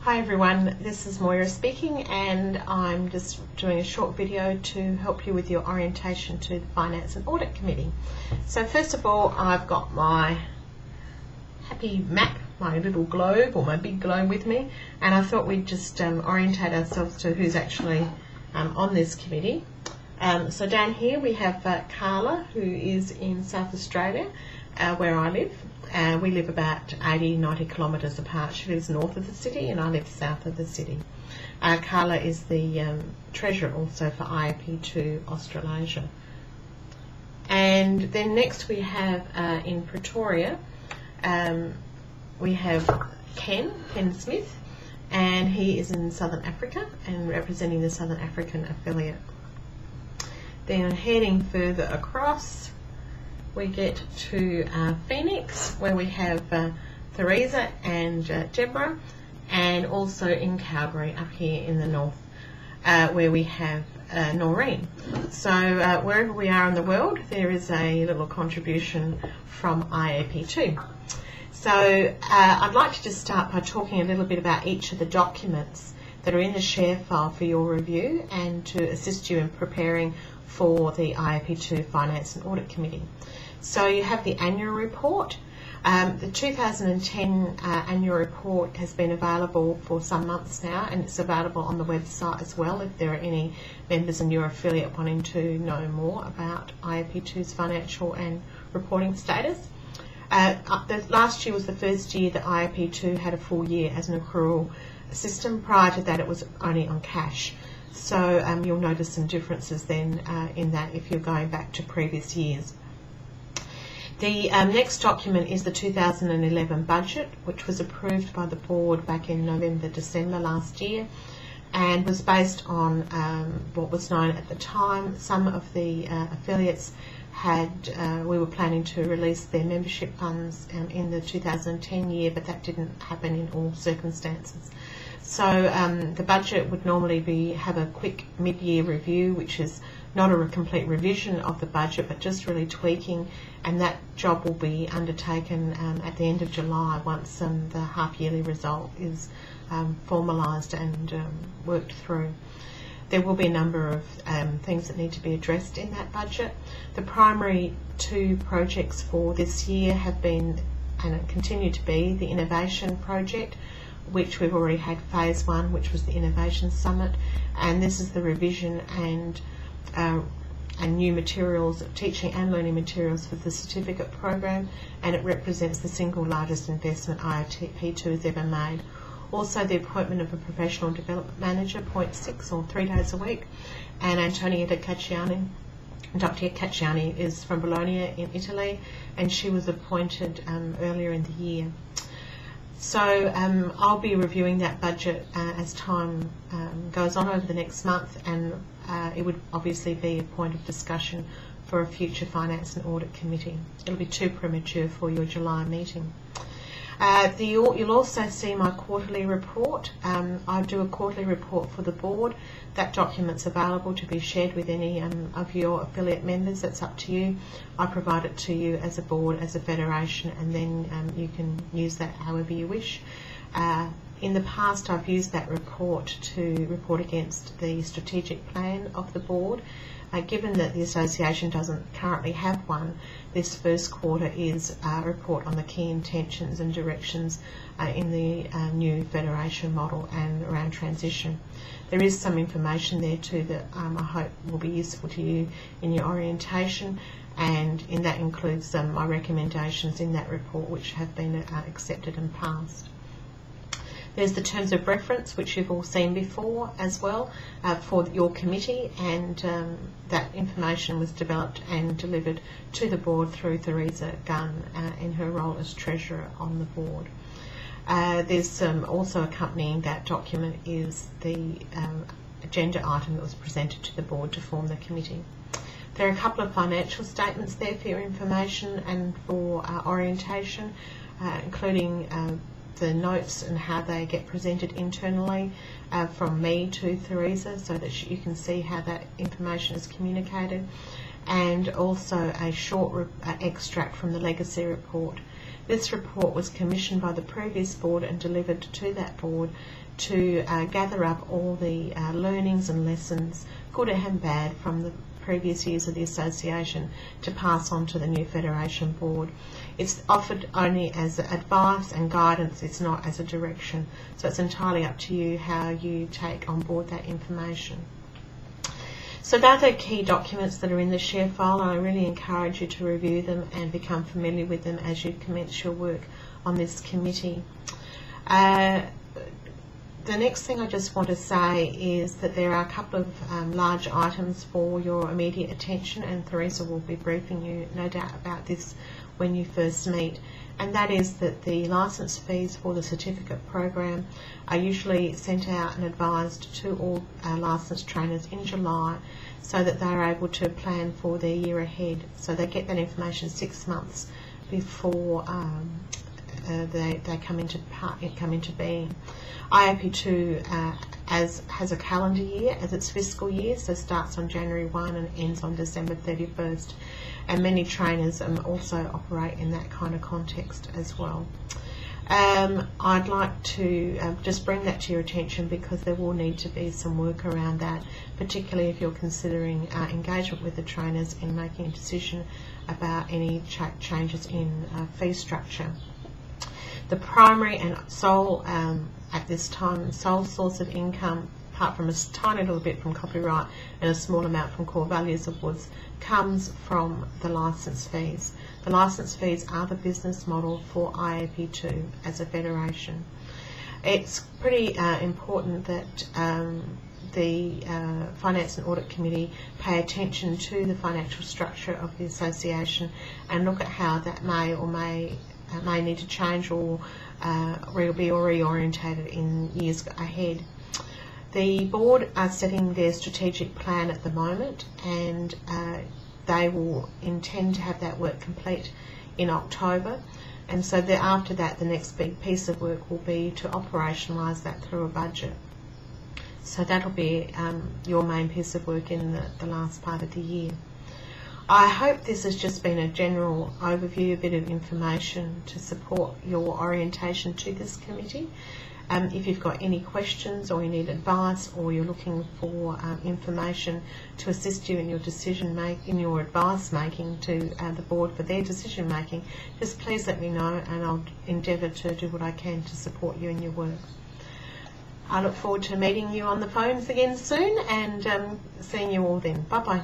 Hi everyone, this is Moira speaking, and I'm just doing a short video to help you with your orientation to the Finance and Audit Committee. So first of all, I've got my happy map, my little globe or my big globe with me, and I thought we'd just orientate ourselves to who's actually on this committee. So down here we have Carla, who is in South Australia, where I live. We live about 80-90 kilometres apart. She lives north of the city and I live south of the city. Carla is the treasurer also for IAP2 Australasia. And then next we have in Pretoria, we have Ken Smith, and he is in Southern Africa and representing the Southern African affiliate. Then heading further across, we get to Phoenix, where we have Theresa and Deborah, and also in Calgary up here in the north, where we have Noreen. So wherever we are in the world, there is a little contribution from IAP2. So I'd like to just start by talking a little bit about each of the documents that are in the share file for your review and to assist you in preparing for the IAP2 Finance and Audit Committee. So you have the annual report. The 2010 annual report has been available for some months now, and it's available on the website as well if there are any members in your affiliate wanting to know more about IAP2's financial and reporting status. Last year was the first year that IAP2 had a full year as an accrual system. Prior to that it was only on cash. So you'll notice some differences then in that if you're going back to previous years. The next document is the 2011 budget, which was approved by the board back in November-December last year, and was based on what was known at the time. Some of the affiliates we were planning to release their membership funds in the 2010 year, but that didn't happen in all circumstances. So the budget would normally have a quick mid-year review, which is not a complete revision of the budget, but just really tweaking, and that job will be undertaken at the end of July once the half-yearly result is formalised and worked through. There will be a number of things that need to be addressed in that budget. The primary two projects for this year have been, and continue to be, the Innovation Project, which we've already had phase one, which was the Innovation Summit, and this is the revision and new materials, teaching and learning materials for the certificate program, and it represents the single largest investment IAP2 has ever made. Also the appointment of a professional development manager, 0.6 or 3 days a week, and Antonia Cacciani. Dr. Cacciani is from Bologna in Italy, and she was appointed earlier in the year. So I'll be reviewing that budget as time goes on over the next month, and it would obviously be a point of discussion for a future Finance and Audit Committee. It'll be too premature for your July meeting. You'll also see my quarterly report. I do a quarterly report for the board. That document's available to be shared with any of your affiliate members. That's up to you. I provide it to you as a board, as a federation, and then you can use that however you wish. In the past I've used that report to report against the strategic plan of the board. Given that the association doesn't currently have one, this first quarter is a report on the key intentions and directions in the new federation model and around transition. There is some information there too that I hope will be useful to you in your orientation, and that includes my recommendations in that report which have been accepted and passed. There's the terms of reference, which you've all seen before as well, for your committee, and that information was developed and delivered to the board through Theresa Gunn in her role as treasurer on the board. There's also accompanying that document is the agenda item that was presented to the board to form the committee. There are a couple of financial statements there for your information and for orientation, including the notes and how they get presented internally from me to Theresa, so that you can see how that information is communicated, and also a short extract from the legacy report. This report was commissioned by the previous board and delivered to that board to gather up all the learnings and lessons, good and bad, from the previous years of the association to pass on to the new Federation board. It's offered only as advice and guidance, it's not as a direction, so it's entirely up to you how you take on board that information. So those are key documents that are in the share file, and I really encourage you to review them and become familiar with them as you commence your work on this committee. The next thing I just want to say is that there are a couple of large items for your immediate attention, and Theresa will be briefing you, no doubt, about this when you first meet. And that is that the licence fees for the certificate program are usually sent out and advised to all licensed trainers in July, so that they're able to plan for their year ahead. So they get that information 6 months before they come into being. IAP2 has a calendar year as its fiscal year, so starts on January 1 and ends on December 31st. And many trainers also operate in that kind of context as well. I'd like to just bring that to your attention, because there will need to be some work around that, particularly if you're considering engagement with the trainers in making a decision about any changes in fee structure. The primary and sole, at this time, sole source of income, apart from a tiny little bit from copyright and a small amount from core values awards, comes from the licence fees. The licence fees are the business model for IAP2 as a federation. It's pretty important that the Finance and Audit Committee pay attention to the financial structure of the association and look at how that may need to change or be reorientated in years ahead. The board are setting their strategic plan at the moment, and they will intend to have that work complete in October, and so after that the next big piece of work will be to operationalise that through a budget. So that'll be your main piece of work in the last part of the year. I hope this has just been a general overview, a bit of information to support your orientation to this committee. If you've got any questions, or you need advice, or you're looking for information to assist you in your decision making, in your advice making to the board for their decision making, just please let me know, and I'll endeavour to do what I can to support you in your work. I look forward to meeting you on the phones again soon, and seeing you all then. Bye bye.